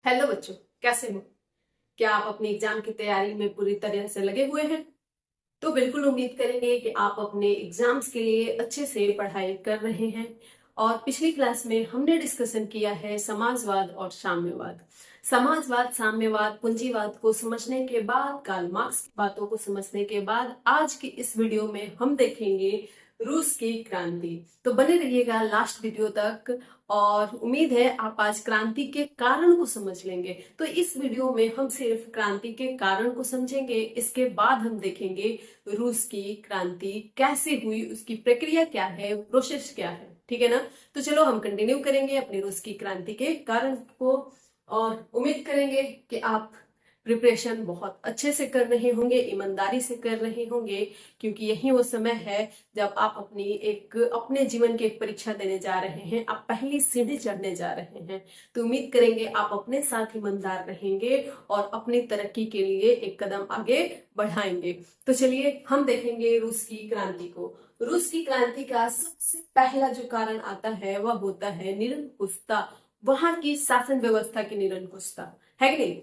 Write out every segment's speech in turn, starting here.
Hello बच्चों, कैसे हो? क्या आप अपने एग्जाम की तैयारी में पूरी तरह से लगे हुए हैं? तो बिल्कुल उम्मीद करेंगे कि आप अपने एग्जाम्स के लिए अच्छे से पढ़ाई कर रहे हैं। और पिछली क्लास में हमने डिस्कशन किया है समाजवाद और साम्यवाद। समाजवाद, साम्यवाद, पूंजीवाद को समझने के बाद, कार्ल मार्क्स की बातों को समझने के बाद आज की इस वीडियो में हम देखेंगे रूस की क्रांति। तो बने रहिएगा लास्ट वीडियो तक। और उम्मीद है आप आज क्रांति के कारण को समझ लेंगे। तो इस वीडियो में हम सिर्फ क्रांति के कारण को समझेंगे, इसके बाद हम देखेंगे रूस की क्रांति कैसे हुई, उसकी प्रक्रिया क्या है, प्रोसेस क्या है। ठीक है ना? तो चलो हम कंटिन्यू करेंगे अपनी रूस की क्रांति के कारण को। और उम्मीद करेंगे कि आप प्रिपरेशन बहुत अच्छे से कर रहे होंगे, ईमानदारी से कर रहे होंगे, क्योंकि यही वो समय है जब आप अपने जीवन की एक परीक्षा देने जा रहे हैं, आप पहली सीढ़ी चढ़ने जा रहे हैं। तो उम्मीद करेंगे आप अपने साथ ईमानदार रहेंगे और अपनी तरक्की के लिए एक कदम आगे बढ़ाएंगे। तो चलिए हम देखेंगे रूस की क्रांति को। रूस की क्रांति का सबसे पहला जो कारण आता है वह होता है निरंकुशता, वहां की शासन व्यवस्था की निरंकुशता। है कि नहीं?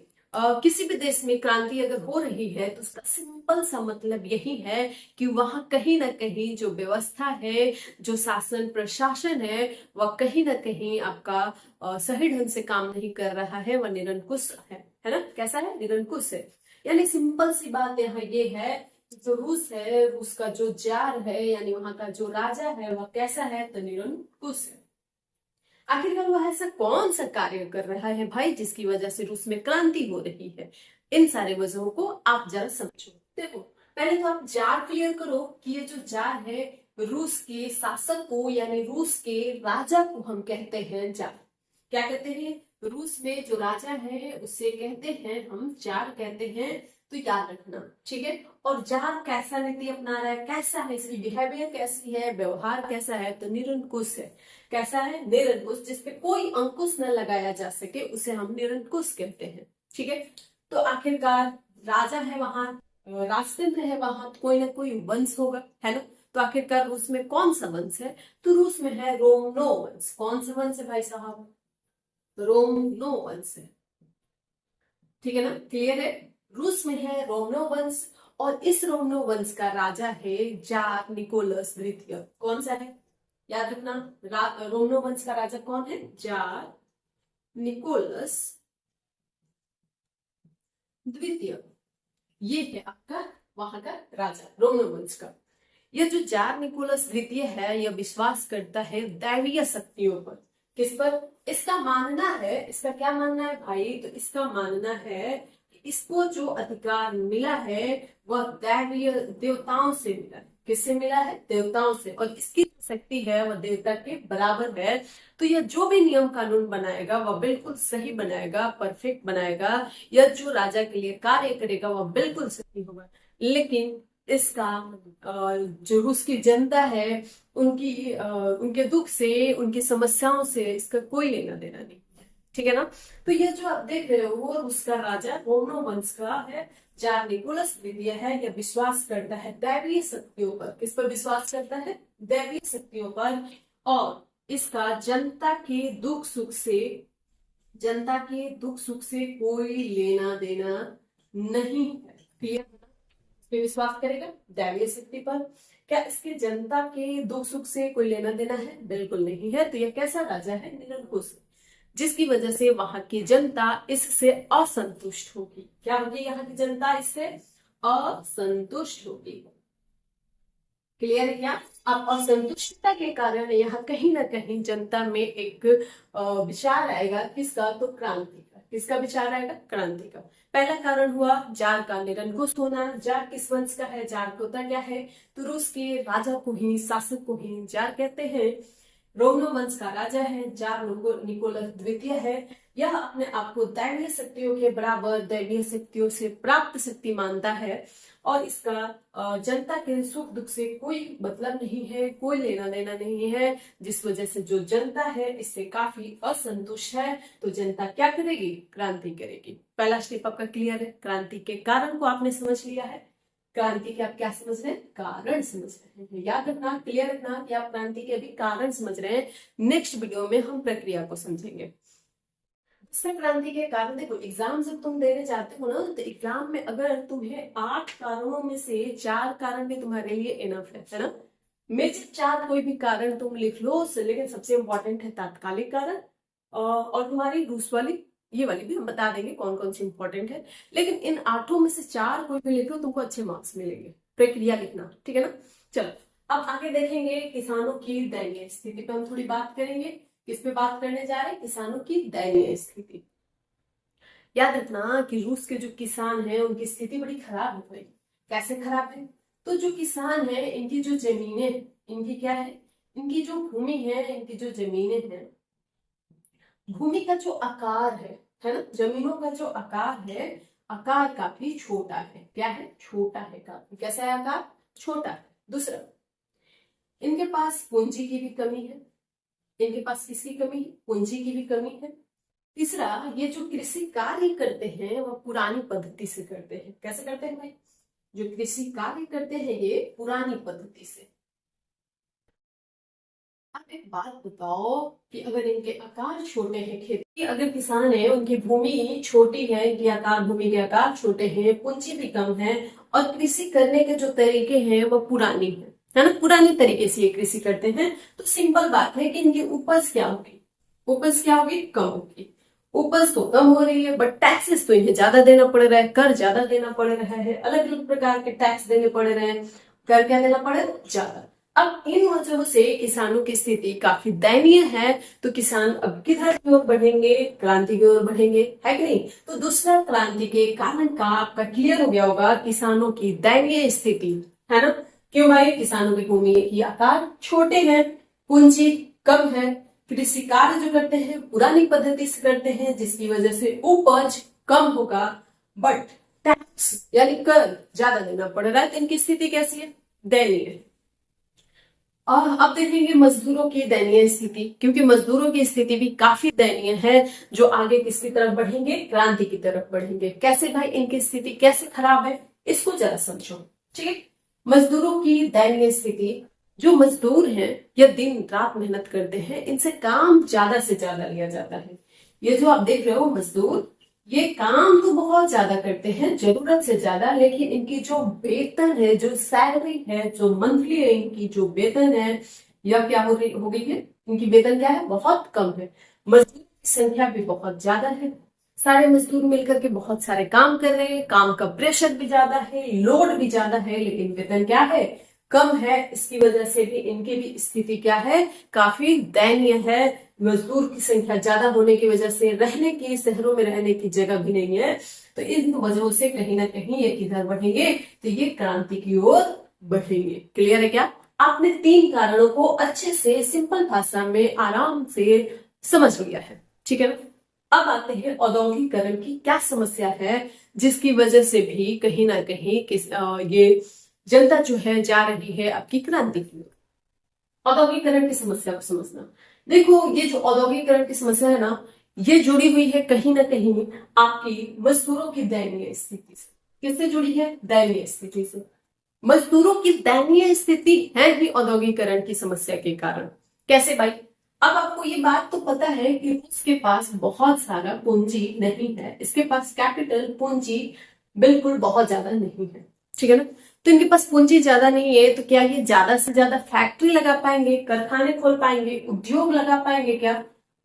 किसी भी देश में क्रांति अगर हो रही है तो उसका सिंपल सा मतलब यही है कि वहां कहीं ना कहीं जो व्यवस्था है, जो शासन प्रशासन है, वह कहीं ना कहीं आपका सही ढंग से काम नहीं कर रहा है, वह निरंकुश है ना? कैसा है? निरंकुश है। यानी सिंपल सी बात यहाँ ये है, जो रूस है, रूस का जो जार है यानी वहां का जो राजा है वह कैसा है? तो निरंकुश है। आखिरकार वह ऐसा कौन सा कार्य कर रहा है भाई जिसकी वजह से रूस में क्रांति हो रही है? इन सारे वजहों को आप जरा समझो। देखो, पहले तो आप जार क्लियर करो कि ये जो जार है, रूस के शासक को यानी रूस के राजा को हम कहते हैं जार। क्या कहते हैं? रूस में जो राजा है उससे कहते हैं हम जार कहते हैं। तो याद रखना, ठीक है? और जार कैसा नीति अपना रहा है, कैसा है, इसकी बिहेवियर कैसी है, व्यवहार कैसा है? तो निरंकुश है। कैसा है? निरंकुश। जिसपे कोई अंकुश न लगाया जा सके उसे हम निरंकुश कहते हैं। ठीक है? तो आखिरकार राजा है वहां, राजतंत्र है वहां, तो कोई ना कोई वंश होगा, है ना? तो आखिरकार रूस में कौन सा वंश है? तो रूस में है रोमनो वंश। कौन सा वंश है भाई साहब? तो रोमनो वंश है। ठीक है ना? क्लियर है? रूस में है रोमनो वंश। और इस रोमनो वंश का राजा है जार निकोलस द्वितीय। कौन सा है? याद रखना, रोमनो वंश का राजा कौन है? जार निकोलस द्वितीय। ये है आपका वहां का राजा रोमनो वंश का। यह जो जार निकोलस द्वितीय है यह विश्वास करता है दैवीय शक्तियों पर। किस पर? इसका मानना है, इसका क्या मानना है भाई? तो इसका मानना है कि इसको जो अधिकार मिला है वह दैवीय देवताओं से मिला है। किससे मिला है? देवताओं से। और इसकी शक्ति है वह देवता के बराबर है। तो यह जो भी नियम कानून बनाएगा वह बिल्कुल सही बनाएगा, परफेक्ट बनाएगा। यह जो राजा के लिए कार्य करेगा वह बिल्कुल सही होगा। लेकिन इसका जो रूस की जनता है उनके दुख से, उनकी समस्याओं से इसका कोई लेना देना नहीं। ठीक है ना? तो ये जो आप देख रहे हो वो रूस का राजा रोमनो वंश का है, जार निकोलस द्वितीय है। यह विश्वास करता है दैवीय शक्तियों पर। किस पर विश्वास करता है? दैवीय शक्तियों पर। और इसका जनता के दुख सुख से कोई लेना देना नहीं है। क्लियर? पे विश्वास करेगा दैवीय शक्ति पर। क्या इसके जनता के दुख सुख से कोई लेना देना है? बिल्कुल नहीं है। तो यह कैसा राजा है? निरंकुश, जिसकी वजह से वहां की जनता इससे असंतुष्ट होगी। क्या होगी? यहाँ की जनता इससे असंतुष्ट होगी। क्लियर है क्या? अब असंतुष्टता के कारण यहाँ कहीं ना कहीं जनता में एक विचार आएगा। किसका? तो क्रांति का। किसका विचार आएगा? क्रांति का। पहला कारण हुआ जार का निरंकुश होना। जार किस वंश का है? जार होता क्या है? तो रूस के राजा को ही, शासक को ही जार कहते हैं। रोमनो वंश का राजा है जार निकोलस द्वितीय है। यह अपने आप को दैवीय शक्तियों के बराबर, दैवीय शक्तियों से प्राप्त शक्ति मानता है। और इसका जनता के सुख दुख से कोई मतलब नहीं है, कोई लेना देना नहीं है, जिस वजह से जो जनता है इससे काफी असंतुष्ट है। तो जनता क्या करेगी? क्रांति करेगी। पहला स्टेप आपका क्लियर है। क्रांति के कारण को आपने समझ लिया है। क्रांति के आप क्या समझ रहे हैं? कारण समझ रहे हैं। याद रखना, क्लियर रखना कि आप क्रांति के अभी कारण समझ रहे हैं। नेक्स्ट वीडियो में हम प्रक्रिया को समझेंगे। इसमें क्रांति के कारण देखो, एग्जाम जब तुम देने जाते हो ना, तो एग्जाम में अगर तुम्हें 8 कारणों में से 4 कारण भी तुम्हारे लिए इनफ है ना। मेजर 4 कोई भी कारण तुम लिख लो, लेकिन सबसे इंपॉर्टेंट है तात्कालिक कारण। और तुम्हारी रूस वाली, ये वाली भी हम बता देंगे कौन कौन सी इंपॉर्टेंट है। लेकिन इन 8 में से 4 कोई भी लिख लो, तुमको अच्छे मार्क्स मिलेंगे। प्रक्रिया लिखना, ठीक है ना। चलो, अब आगे देखेंगे किसानों की दयनीय स्थिति पे हम थोड़ी बात करेंगे। किस पे बात करने जा रहे हैं? किसानों की दयनीय स्थिति। याद रखना कि रूस के जो किसान हैं उनकी स्थिति बड़ी खराब हो गई। कैसे खराब है? तो जो किसान है, इनकी जो जमीनें, इनकी क्या है, इनकी जो भूमि है, इनकी जो जमीनें हैं, भूमि का जो आकार है ना, जमीनों का जो आकार है, आकार काफी छोटा है। क्या है? छोटा है काफी। कैसा है आकार? छोटा है। दूसरा, इनके पास पूंजी की भी कमी है। इनके पास किसकी कमी है? पूंजी की भी कमी है। तीसरा, ये जो कृषि कार्य करते हैं वह पुरानी पद्धति से करते हैं। कैसे करते हैं भाई? जो कृषि कार्य करते हैं ये पुरानी पद्धति से। आप एक बात बताओ कि अगर इनके आकार छोटे हैं, खेती अगर किसान है, उनकी भूमि छोटी है, इनकी आकार, भूमि के आकार छोटे हैं, पूंजी भी कम है, और कृषि करने के जो तरीके हैं वह पुरानी है ना, पुराने तरीके से ये कृषि करते हैं, तो सिंपल बात है कि इनकी उपज क्या होगी? उपज क्या होगी? कम होगी। उपज तो कम हो रही है, बट टैक्सेस तो इन्हें ज्यादा देना पड़ रहा है, कर ज्यादा देना पड़ रहा है, अलग अलग प्रकार के टैक्स देने पड़ रहे हैं। कर क्या देना पड़ रहा है? ज्यादा। अब इन वजहों से किसानों की स्थिति काफी दयनीय है। तो किसान अब किधर की ओर बढ़ेंगे? क्रांति की ओर बढ़ेंगे, है कि नहीं? तो दूसरा क्रांति के कारण का आपका क्लियर हो गया होगा, किसानों की दयनीय स्थिति, है ना। क्यों भाई? किसानों की भूमि की आकार छोटे हैं, पूंजी कम है, कृषि कार्य जो करते हैं पुरानी पद्धति से करते हैं, जिसकी वजह से उपज कम होगा, बट टैक्स यानी कर ज्यादा देना पड़ रहा है। तो इनकी स्थिति कैसी है? दयनीय। और अब देखेंगे मजदूरों की दयनीय स्थिति, क्योंकि मजदूरों की स्थिति भी काफी दयनीय है, जो आगे किसकी तरफ बढ़ेंगे? क्रांति की तरफ बढ़ेंगे। कैसे भाई? इनकी स्थिति कैसे खराब है, इसको जरा समझो, ठीक है। मजदूरों की दयनीय स्थिति, जो मजदूर हैं यह दिन रात मेहनत करते हैं, इनसे काम ज्यादा से ज्यादा लिया जाता है। ये जो आप देख रहे हो मजदूर, ये काम तो बहुत ज्यादा करते हैं, जरूरत से ज्यादा, लेकिन इनकी जो वेतन है, जो सैलरी है, जो मंथली है, इनकी जो वेतन है, यह क्या हो गई है? इनकी वेतन क्या है? बहुत कम है। मजदूर की संख्या भी बहुत ज्यादा है, सारे मजदूर मिलकर के बहुत सारे काम कर रहे हैं, काम का प्रेशर भी ज्यादा है, लोड भी ज्यादा है, लेकिन वेतन क्या है? कम है। इसकी वजह से भी इनकी भी स्थिति क्या है? काफी दयनीय है। मजदूर की संख्या ज्यादा होने की वजह से रहने की, शहरों में रहने की जगह भी नहीं है। तो इन वजहों से कहीं ना कहीं ये किधर बढ़ेंगे? तो ये क्रांति की ओर बढ़ेंगे। क्लियर है क्या? आपने 3 कारणों को अच्छे से सिंपल भाषा में आराम से समझ लिया है, ठीक है ना। अब आते हैं औद्योगिकरण की क्या समस्या है, जिसकी वजह से भी कहीं ना कहीं ये जनता जो है जा रही है आपकी क्रांति की ओर। औद्योगिकरण की समस्या को समझना। देखो, ये जो औद्योगिकरण की समस्या है ना, ये जुड़ी हुई है कहीं ना कहीं आपकी मजदूरों की दयनीय स्थिति से। किससे जुड़ी है? दयनीय स्थिति से। मजदूरों की दयनीय स्थिति है ही औद्योगिकरण की समस्या के कारण। कैसे भाई? अब आपको ये बात तो पता है कि उसके पास बहुत सारा पूंजी नहीं है, इसके पास कैपिटल, पूंजी बिल्कुल बहुत ज्यादा नहीं है, ठीक है ना। तो इनके पास पूंजी ज्यादा नहीं है, तो क्या ये ज्यादा से ज्यादा फैक्ट्री लगा पाएंगे, कारखाने खोल पाएंगे, उद्योग लगा पाएंगे? क्या?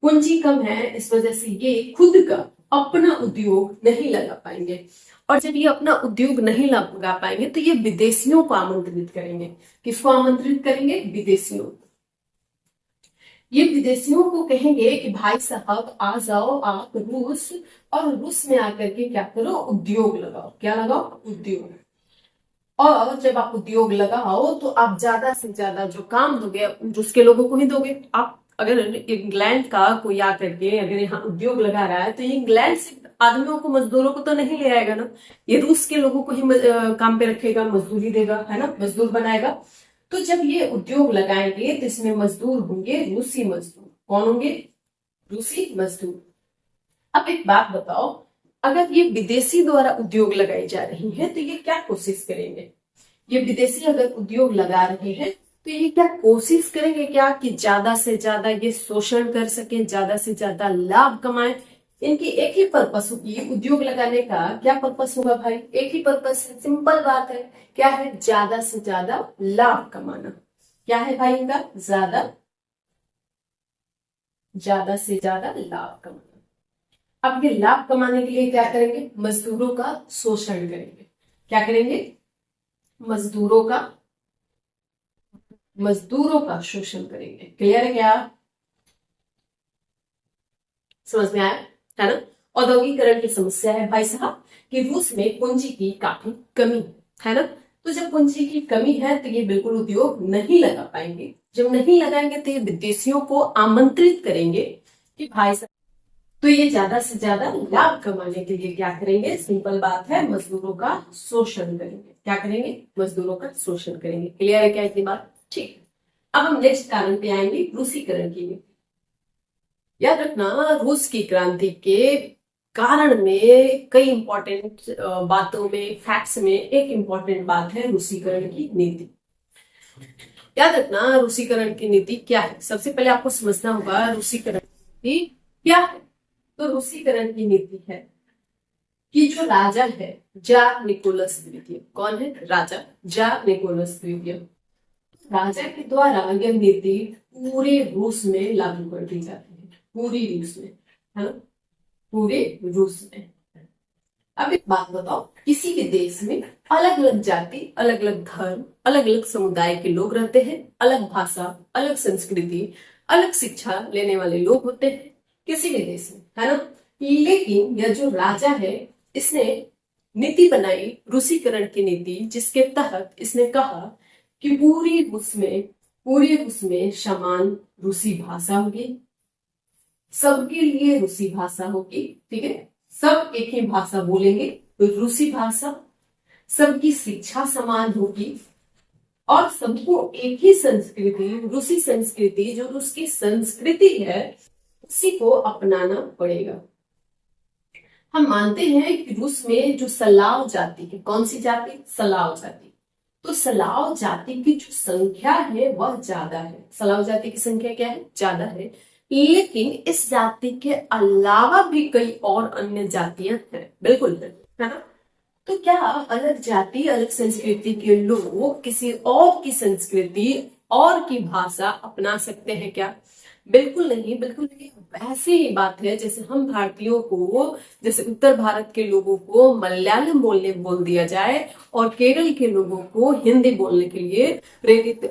पूंजी कम है, इस वजह से ये खुद का अपना उद्योग नहीं लगा पाएंगे। और जब ये अपना उद्योग नहीं लगा पाएंगे तो ये विदेशियों को आमंत्रित करेंगे। किसको आमंत्रित करेंगे? विदेशियों। ये विदेशियों को कहेंगे कि भाई साहब आ जाओ आप रूस, और रूस में आकर के क्या करो? उद्योग लगाओ। क्या लगाओ? उद्योग। और जब आप उद्योग लगाओ तो आप ज्यादा से ज्यादा जो काम दोगे रूस के लोगों को ही दोगे। आप अगर इंग्लैंड का कोई आकर के अगर यहाँ उद्योग लगा रहा है, तो ये इंग्लैंड से आदमियों को, मजदूरों को तो नहीं ले आएगा ना, ये रूस के लोगों को ही काम पे रखेगा, मजदूरी देगा, है ना, मजदूर बनाएगा। तो जब ये उद्योग लगाएंगे तो इसमें मजदूर होंगे रूसी मजदूर। कौन होंगे? रूसी मजदूर। अब एक बात बताओ, अगर ये विदेशी द्वारा उद्योग लगाई जा रही है तो ये क्या कोशिश करेंगे? ये विदेशी अगर उद्योग लगा रहे हैं तो ये क्या कोशिश करेंगे? क्या कि ज्यादा से ज्यादा ये शोषण कर सके, ज्यादा से ज्यादा लाभ कमाए, इनकी एक ही पर्पस होगी, उद्योग लगाने का क्या पर्पस होगा भाई? एक ही पर्पस है, सिंपल बात है। क्या है? ज्यादा से ज्यादा लाभ कमाना। क्या है भाई इनका? ज्यादा से ज्यादा लाभ कमाना। अब ये लाभ कमाने के लिए क्या करेंगे? मजदूरों का शोषण करेंगे। क्या करेंगे? मजदूरों का शोषण करेंगे। क्लियर है क्या? समझ में आया है ना? औद्योगिकरण की समस्या है भाई साहब कि रूस में पूंजी की काफी कमी है ना। तो जब पूंजी की कमी है तो ये बिल्कुल उद्योग नहीं लगा पाएंगे। जब नहीं लगाएंगे तो ये विदेशियों को आमंत्रित करेंगे कि भाई साहब, तो ये ज्यादा से ज्यादा लाभ कमाने के लिए क्या करेंगे? सिंपल बात है, मजदूरों का शोषण करेंगे। क्या करेंगे? मजदूरों का शोषण करेंगे। क्लियर है क्या इतनी बात? ठीक। अब हम नेक्स्ट कारण पे आएंगे, रूसीकरण की। याद रखना, रूस की क्रांति के कारण में कई इंपॉर्टेंट बातों में, फैक्ट्स में एक इंपॉर्टेंट बात है रूसीकरण की नीति। याद रखना, रूसीकरण की नीति क्या है? सबसे पहले आपको समझना होगा रूसीकरण की नीति क्या है। तो रूसीकरण की नीति है कि जो राजा है जार निकोलस द्वितीय, कौन है? राजा जार निकोलस द्वितीय, राजा के द्वारा यह नीति पूरे रूस में लागू कर दी जाती है। पूरी रूस में, है ना? पूरे रूस में। अब एक बात बताओ, किसी भी देश में अलग अलग जाति, अलग अलग धर्म, अलग अलग समुदाय के लोग रहते हैं, अलग भाषा, अलग संस्कृति, अलग शिक्षा लेने वाले लोग होते हैं किसी भी देश में, है ना। लेकिन यह जो राजा है, इसने नीति बनाई, रूसीकरण की नीति, जिसके तहत इसने कहा कि पूरी रूस में समान रूसी भाषा होगी, सबके लिए रूसी भाषा होगी। ठीक है, सब एक ही भाषा बोलेंगे, तो रूसी भाषा। सबकी शिक्षा समान होगी और सबको एक ही संस्कृति, रूसी संस्कृति, जो रूस की संस्कृति है, उसी को अपनाना पड़ेगा। हम मानते हैं कि रूस में जो सलाव जाति है, कौन सी जाति? सलाव जाति। तो सलाव जाति की जो संख्या है वह ज्यादा है। सलाव जाति की संख्या क्या है? ज्यादा है। लेकिन इस जाति के अलावा भी कई और अन्य जातियां हैं, बिल्कुल है ना। तो क्या अलग जाति, अलग संस्कृति के लोग किसी और की संस्कृति और की भाषा अपना सकते हैं क्या? बिल्कुल नहीं, बिल्कुल नहीं। वैसे ही बात है जैसे हम भारतीयों को, जैसे उत्तर भारत के लोगों को मलयालम बोलने बोल दिया जाए और केरल के लोगों को हिंदी बोलने के लिए प्रेरित,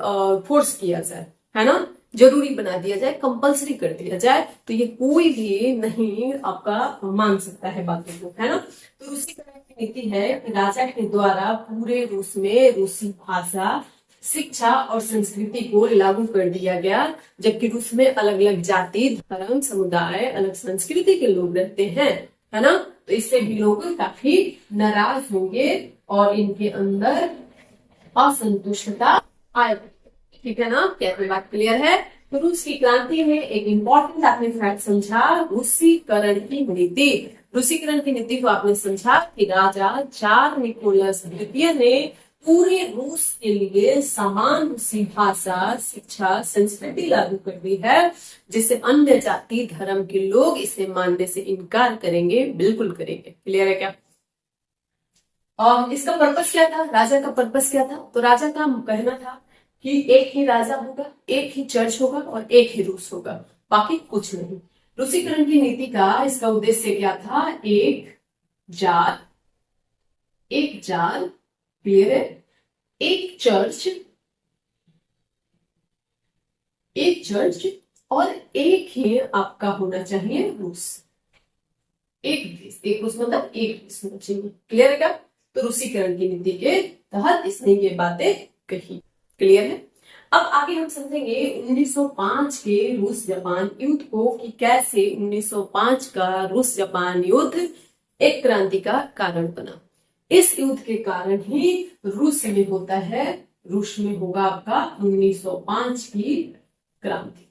फोर्स किया जाए, है ना, जरूरी बना दिया जाए, कंपलसरी कर दिया जाए, तो ये कोई भी नहीं आपका मान सकता है बातों को, है ना। तो उसी तरह की नीति है कि राजा के द्वारा पूरे रूस में रूसी भाषा, शिक्षा और संस्कृति को लागू कर दिया गया, जबकि रूस में अलग अलग जाति, धर्म, समुदाय, अलग संस्कृति के लोग रहते हैं, है ना। तो इससे भी लोग काफी नाराज होंगे और इनके अंदर असंतुष्टता आएगी। ठीक है ना, क्या बात क्लियर है? तो रूस की क्रांति में एक इंपॉर्टेंट आपने फैक्ट समझा, रूसीकरण की नीति। रूसीकरण की नीति को आपने समझा कि राजा जार निकोलस द्वितीय ने पूरे रूस के लिए समान रूसी भाषा, शिक्षा, संस्कृति लागू कर दी है, जिससे अन्य जाति, धर्म के लोग इसे मानने से इनकार करेंगे, बिल्कुल करेंगे। क्लियर है क्या? और इसका पर्पस क्या था? राजा का पर्पस क्या था? तो राजा का कहना था कि एक ही राजा होगा, एक ही चर्च होगा और एक ही रूस होगा, बाकी कुछ नहीं। रूसीकरण की नीति का इसका उद्देश्य क्या था? एक जाल, क्लियर है, एक चर्च और एक ही आपका होना चाहिए रूस। एक देश, एक रूस मतलब एक देश होना चाहिए। क्लियर है क्या? तो रूसीकरण की नीति के तहत इसने ये बातें कही। क्लियर है? अब आगे हम समझेंगे 1905 के रूस जापान युद्ध को, कि कैसे 1905 का रूस जापान युद्ध एक क्रांति का कारण बना। इस युद्ध के कारण ही रूस में होता है, रूस में होगा आपका 1905 की क्रांति।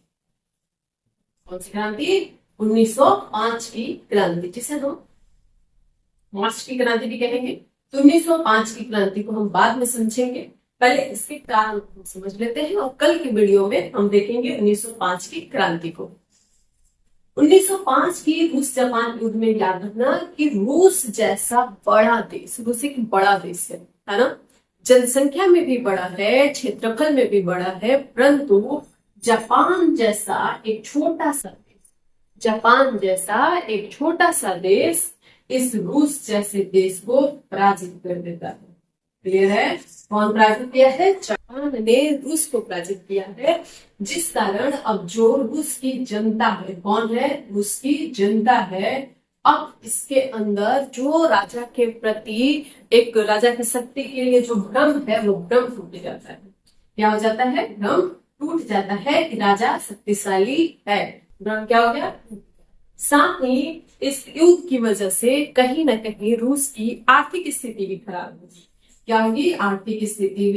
कौन सी क्रांति? 1905 की क्रांति, जिसे हम मार्च की क्रांति भी कहेंगे। तो 1905 की क्रांति को हम बाद में समझेंगे, पहले इसके कारण हम समझ लेते हैं और कल की वीडियो में हम देखेंगे 1905 की क्रांति को। 1905 की रूस जापान युद्ध में याद रखना कि रूस जैसा बड़ा देश, रूस एक बड़ा देश है ना, जनसंख्या में भी बड़ा है, क्षेत्रफल में भी बड़ा है, परंतु जापान जैसा एक छोटा सा देश, जापान जैसा एक छोटा सा देश इस रूस जैसे देश को पराजित कर देता है। क्लियर है? कौन पराजित किया है? जापान ने रूस को पराजित किया है, जिस कारण अब जो रूस की जनता है, कौन है? रूस की जनता है, अब इसके अंदर जो राजा के प्रति एक राजा की शक्ति के लिए जो भ्रम है वो भ्रम टूट जाता है। क्या हो जाता है? भ्रम टूट जाता है कि राजा शक्तिशाली है। भ्रम क्या हो गया? साथ ही इस युद्ध की वजह से कहीं ना कहीं रूस की आर्थिक स्थिति भी खराब होगी। क्या होगी? आर्थिक स्थिति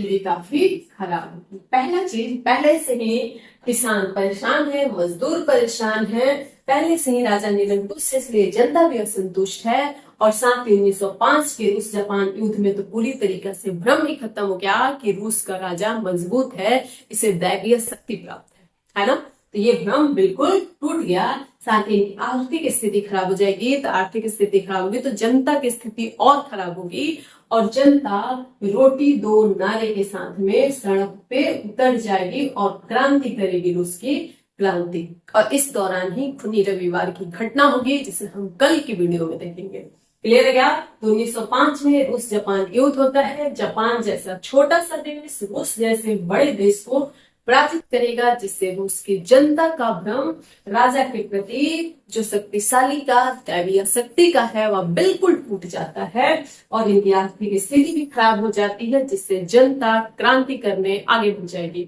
भी काफी खराब होगी। पहला चीज, पहले से ही किसान परेशान है, मजदूर परेशान है, पहले से ही राजा निरंकुश है, इसलिए जनता भी असंतुष्ट है। और साथ ही 1905 के रूस जापान युद्ध में तो पूरी तरीके से भ्रम ही खत्म हो गया कि रूस का राजा मजबूत है, इसे दैवीय शक्ति प्राप्त है ना। तो ये भ्रम बिल्कुल टूट गया। साथ ही आर्थिक स्थिति खराब हो जाएगी, तो आर्थिक स्थिति खराब होगी तो जनता की स्थिति और खराब होगी, और जनता रोटी दो नारे के साथ में सड़क पे उतर जाएगी और क्रांति करेगी, रूस की क्रांति। और इस दौरान ही खूनी रविवार की घटना होगी, जिसे हम कल की वीडियो में देखेंगे। क्लियर है क्या? तो 1905 में रूस जापान युद्ध होता है। जापान जैसा छोटा सा देश रूस जैसे बड़े देश को पराजित करेगा, जिससे रूस की जनता का भ्रम राजा के प्रति जो शक्तिशाली का दैवीय शक्ति का है वह बिल्कुल टूट जाता है, और इनकी आर्थिक स्थिति भी खराब हो जाती है, जिससे जनता क्रांति करने आगे बढ़ जाएगी।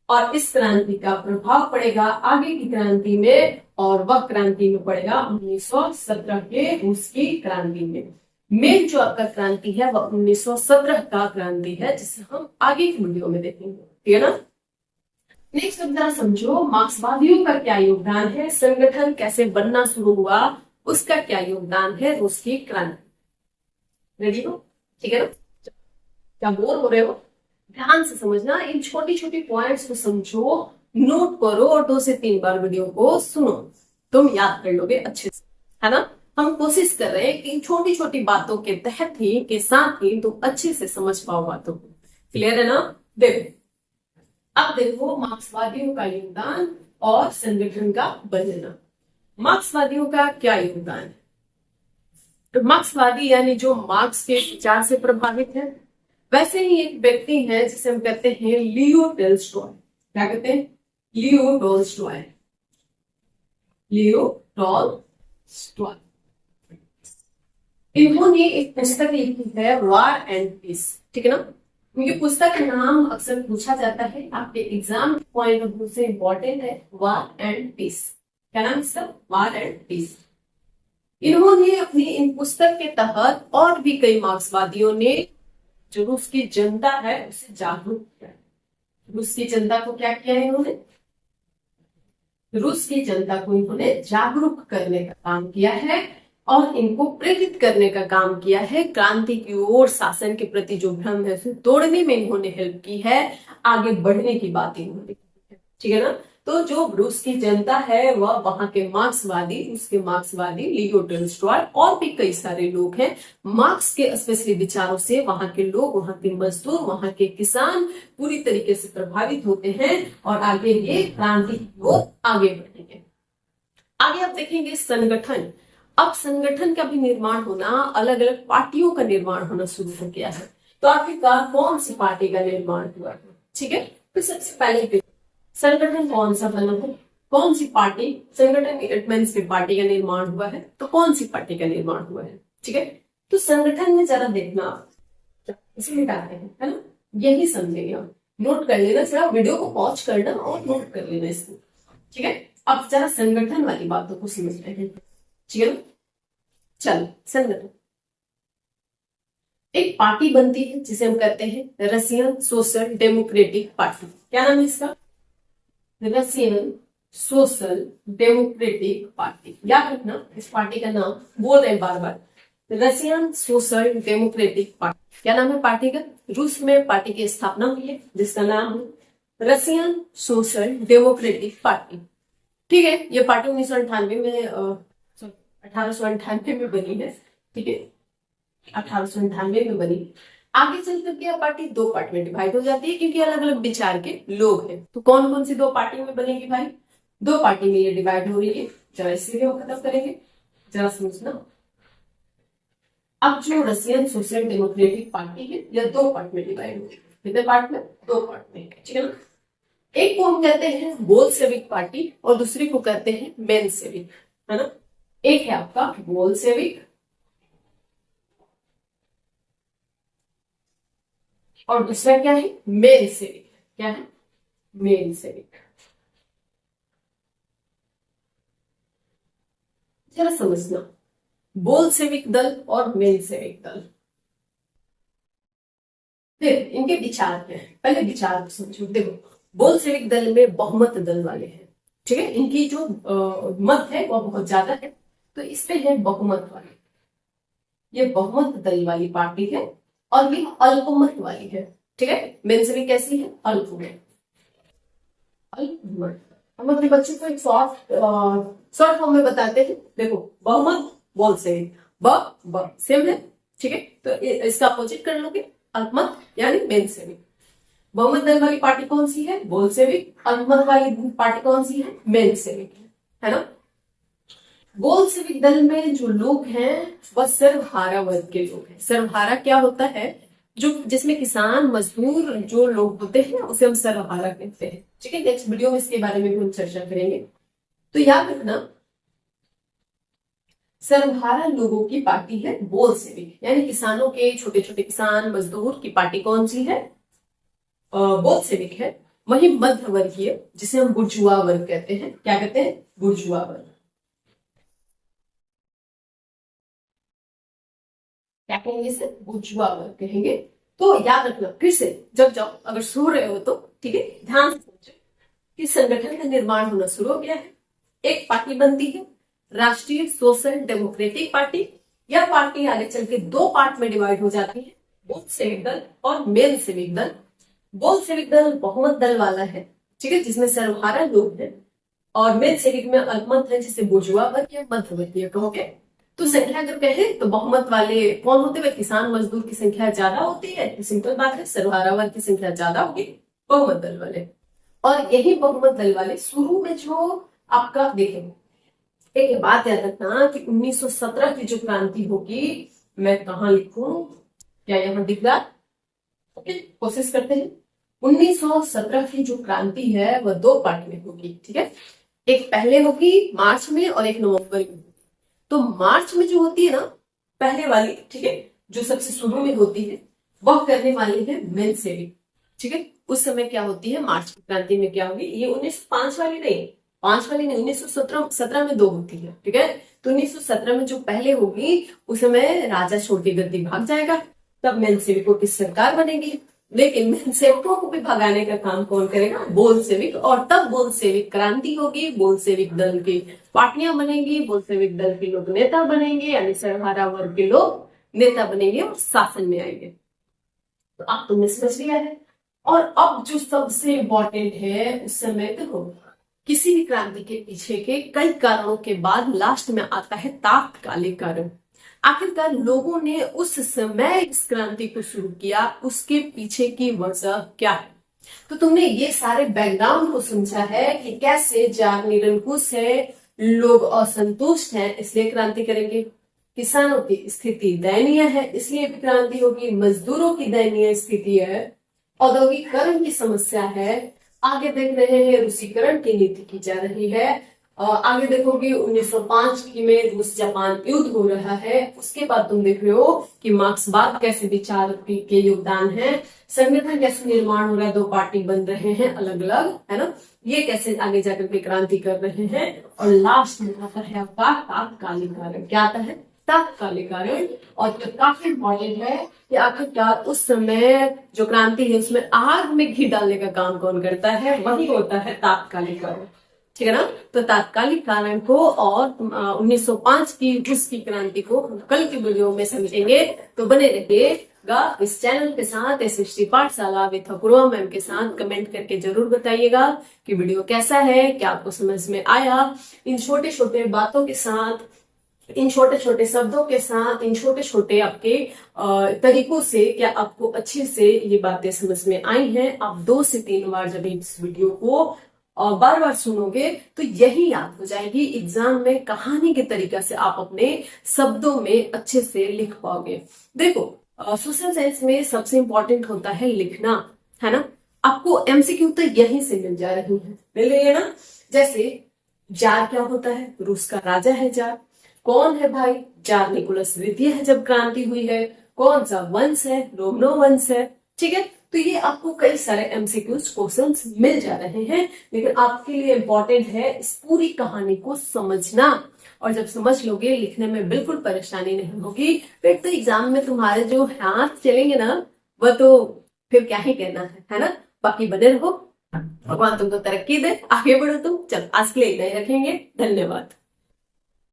और इस क्रांति का प्रभाव पड़ेगा आगे की क्रांति में, और वह क्रांति में पड़ेगा 1917 के रूस की क्रांति में। मेन जो आपका क्रांति है वह 1917 का क्रांति है, जिसे हम आगे की वीडियो में देखेंगे। ठीक है ना? नेक्स्ट अब जरा समझो मार्क्सवादियों का क्या योगदान है, संगठन कैसे बनना शुरू हुआ, उसका क्या योगदान है रूस की क्रांति। रेडी हो? ठीक है ना? क्या बोर हो रहे हो? ध्यान से समझना, इन छोटी छोटी पॉइंट्स को समझो, नोट करो और 2 से 3 बार वीडियो को सुनो, तुम याद कर लोगे अच्छे से, है ना। हम कोशिश कर रहे हैं कि इन छोटी छोटी बातों के तहत ही के साथ ही तुम अच्छे से समझ पाओ बातों को। क्लियर है ना? देखो, अब देखो मार्क्सवादियों का योगदान और संगठन का बनना। मार्क्सवादियों का क्या योगदान है? तो मार्क्सवादी यानी जो मार्क्स के विचार से प्रभावित है, वैसे ही एक व्यक्ति है जिसे हम कहते हैं लियो टॉल्स्टॉय। क्या कहते हैं? Leo Tolstoy. Leo Tolstoy. इन्होंने एक पुस्तक लिखी है वार एंड पीस। ठीक है ना? ये पुस्तक का नाम अक्सर पूछा जाता है, आपके एग्जाम पॉइंट ऑफ व्यू से इंपॉर्टेंट है, वार एंड पीस। क्या नाम इसका? War and piece. इन्होंने अपनी इन पुस्तक के तहत और भी कई मार्क्सवादियों ने जो रूस की जनता है उसे जागरूक किया। रूस की जनता को क्या किया है इन्होंने? रूस की जनता को इन्होंने जागरूक करने का काम किया है और इनको प्रेरित करने का काम किया है। क्रांति की ओर, शासन के प्रति जो भ्रम है उसे तोड़ने में इन्होंने हेल्प की है, आगे बढ़ने की बात इन्होंने की है। ठीक है ना? तो जो रूस की जनता है वह वहां के मार्क्सवादी, उसके मार्क्सवादी लियो टॉल्स्टॉय और भी कई सारे लोग हैं। मार्क्स के स्पेशली विचारों से वहां के लोग, वहां के मजदूर, वहां के किसान पूरी तरीके से प्रभावित होते हैं और आगे ये क्रांति की ओर आगे बढ़ेंगे। आगे आप देखेंगे संगठन। अब संगठन का भी निर्माण होना, अलग अलग पार्टियों का निर्माण होना शुरू हो गया है। तो आखिरकार कौन सी पार्टी का निर्माण हुआ है? ठीक है, तो सबसे पहले संगठन कौन सा बना है? कौन सी पार्टी? संगठन मींस की पार्टी का निर्माण हुआ है, तो कौन सी पार्टी का निर्माण हुआ है? ठीक है, तो संगठन में जरा देखना, इसे मिटाते हैं, है ना, यही समझेंगे हम। नोट कर लेना, जरा वीडियो को पॉज करना और नोट कर लेना इसको। ठीक है, अब जरा संगठन वाली बातों को समझते हैं। ठीक है ना? चलो, संगठन एक पार्टी बनती है जिसे हम कहते हैं रशियन सोशल डेमोक्रेटिक पार्टी। क्या नाम है इसका? Russian social democratic party. याद रखना, इस पार्टी का नाम बोल रहे हैं बार बार, रशियन सोशल डेमोक्रेटिक पार्टी। क्या नाम है पार्टी का? रूस में पार्टी की स्थापना हुई है जिसका नाम रसियन सोशल डेमोक्रेटिक पार्टी। ठीक है, ये पार्टी 1998 में 1898 में बनी है। ठीक है, 1898 में बनी। आगे चल करके यह पार्टी दो पार्ट में डिवाइड हो जाती है क्योंकि अलग अलग विचार के लोग हैं। तो कौन कौन सी दो पार्टी में बनेगी भाई? दो पार्टी में ये डिवाइड हो रही है। जरा इसलिए वो खत्म करेंगे, जरा समझना। अब जो रसियन सोशल डेमोक्रेटिक पार्टी है यह दो पार्ट में डिवाइड हो रही है। कितने पार्ट में? दो पार्ट में। ठीक है ना? एक को हम कहते हैं बोल्शेविक पार्टी और दूसरी को कहते हैं मेनसेविक, है ना? एक है आपका बोल्शेविक और दूसरा क्या है? मेनसेविक। क्या है? मेनसेविक। जरा समझना, बोल्शेविक दल और मेनसेविक दल, फिर इनके विचार क्या है, पहले विचार समझो। देखो, बोल्शेविक दल में बहुमत दल वाले हैं। ठीक है, इनकी जो मत है वो बहुत ज्यादा है, तो इसमें है बहुमत वाली। ये बहुमत दल वाली पार्टी है और ये अल्पमत वाली है। ठीक है, मेनसेविक कैसी है? अल्पमत। अल्पमत। हम अपने बच्चों को एक शॉर्ट फॉर्म में बताते हैं। देखो, बहुमत बोल्शेविक, ब सेम है। ठीक है, तो इसका अपोजिट कर लोगे, अल्पमत यानी मेनसेविक। बहुमत दल वाली पार्टी कौन सी है? बोल्शेविक। अल्पमत वाली पार्टी कौन सी है? मेनसेविक, है ना? बोल्शेविक दल में जो लोग हैं वह सर्वहारा वर्ग के लोग हैं। सर्वहारा क्या होता है? जो जिसमें किसान मजदूर जो लोग होते हैं उसे हम सर्वहारा कहते हैं। ठीक है, नेक्स्ट वीडियो में इसके बारे में भी हम चर्चा करेंगे। तो याद रखना, सर्वहारा लोगों की पार्टी है बोल्शेविक, यानी किसानों के, छोटे छोटे किसान मजदूर की पार्टी कौन सी है? बोल्शेविक है। वही मध्य वर्गीय, जिसे हम बुर्जुआ वर्ग कहते हैं। क्या कहते हैं? बुर्जुआ वर्ग। क्या कहेंगे इसे? बुर्जुआ वर्ग कहेंगे। तो याद रखना, फिर से जब जाओ, अगर सो रहे हो तो ठीक है, ध्यान से सोचो कि संगठन का निर्माण होना शुरू हो गया है। एक पार्टी बनती है, राष्ट्रीय सोशल डेमोक्रेटिक पार्टी। यह पार्टी आगे चल के दो पार्ट में डिवाइड हो जाती है, बोल्शेविक दल और मेनसेविक दल। बोल्शेविक दल बहुमत दल वाला है, ठीक है, जिसमें सर्वहारा लोग हैं, और मेनसेविक में अल्पमत है, जिसे बुर्जुआ वर्ग या मध्यवर्गीय कहोगे। तो संख्या अगर कहे तो बहुमत वाले कौन होते हैं? किसान मजदूर की संख्या ज्यादा होती है, तो सिंपल बात है, सर्वहारा वर्ग की संख्या ज्यादा होगी, बहुमत दल वाले। और यही बहुमत दल वाले शुरू में जो आपका देखेंगे, एक बात याद रखना कि 1917 की जो क्रांति होगी, मैं कहा लिखूं, क्या यहां दिख रहा? ओके, कोशिश करते हैं। 1917 की जो क्रांति है वह दो पार्ट में होगी। ठीक है, एक पहले होगी मार्च में और एक नवंबर में। तो मार्च में जो होती है ना पहले वाली, ठीक है, जो सबसे शुरू में होती है, वह करने वाली है मेनसेविक। ठीक है, उस समय क्या होती है मार्च की क्रांति में? क्या होगी? ये 1905 वाली नहीं, 5 वाली नहीं, 1917 में दो होती है। ठीक है, तो 1917 में जो पहले होगी उस समय राजा छोड़ के गद्दी भाग जाएगा, तब मेनसेविकों की सरकार बनेगी। लेकिन मेनसेविकों को भी भगाने का काम कौन करेगा? बोल्शेविक। और तब बोल्शेविक क्रांति होगी, बोल्शेविक दल की पार्टियां बनेंगी, बोल्शेविक दल के लोग नेता बनेंगे, यानी सर्वहारा वर्ग के लोग नेता बनेंगे और शासन में आएंगे। तो आप तुमने समझ लिया है। और अब जो सबसे इंपॉर्टेंट है, उस समय देखो, किसी भी क्रांति के पीछे के कई कारणों के बाद लास्ट में आता है तात्कालिक कारण। आखिरकार लोगों ने उस समय इस क्रांति को शुरू किया, उसके पीछे की वजह क्या है? तो तुमने ये सारे बैकग्राउंड को समझा है कि कैसे जार निरंकुश है, लोग असंतुष्ट हैं इसलिए क्रांति करेंगे, किसानों की स्थिति दयनीय है इसलिए भी क्रांति होगी, मजदूरों की दयनीय स्थिति है, औद्योगिकरण की समस्या है, आगे देख रहे हैं रूसीकरण की नीति की जा रही है, आगे देखोगे 1905 की में रूस जापान युद्ध हो रहा है, उसके बाद तुम देख रहे हो कि मार्क्सवाद कैसे विचार के योगदान है, संगठन कैसे निर्माण हो रहा है, दो पार्टी बन रहे हैं अलग अलग, है ना, ये कैसे आगे जाकर के क्रांति कर रहे हैं। और लास्ट में आता है आपका तात्कालिक कारण। क्या आता है? तात्कालिक कारण। और जो काफी इंपॉर्टेंट है कि आखिरकार उस समय जो क्रांति है उसमें आग में घी डालने का काम कौन करता है? वही होता है तात्कालिक कारण। ठीक है ना, तो तात्कालिक कारण को और 1905 की रूस की क्रांति को कल के वीडियो में समझेंगे, तो बने रहिए। इस चैनल के साथ एसएसटी पाठशाला विद अपूर्वा मैम के साथ कमेंट करके जरूर बताइएगा कि वीडियो कैसा है, क्या आपको समझ में आया। इन छोटे छोटे बातों के साथ, इन छोटे छोटे शब्दों के साथ, इन छोटे छोटे आपके तरीकों से क्या आपको अच्छे से ये बातें समझ में आई हैं। आप 2 से 3 बार जब इस वीडियो को बार बार सुनोगे तो यही याद हो जाएगी। एग्जाम में कहानी के तरीका से आप अपने शब्दों में अच्छे से लिख पाओगे। देखो, सोशल साइंस में सबसे इंपॉर्टेंट होता है लिखना, है ना। आपको एमसीक्यू तो यहीं से मिल रही है ना। जैसे जार क्या होता है, रूस का राजा है जार। कौन है भाई, जार निकोलस द्वितीय है जब क्रांति हुई है। कौन सा वंश है, रोमनो वंश है। ठीक है, तो ये आपको कई सारे एमसीक्यूज क्वेश्चंस मिल जा रहे हैं, लेकिन आपके लिए इंपॉर्टेंट है इस पूरी कहानी को समझना। और जब समझ लोगे, लिखने में बिल्कुल परेशानी नहीं होगी। फिर तो एग्जाम में तुम्हारे जो हाथ चलेंगे ना, वह तो फिर क्या ही कहना है ना। बाकी बने रहो, भगवान तुमको तरक्की दे, आगे बढ़ो तुम। चल, आज के लिए इतना ही रखेंगे। धन्यवाद।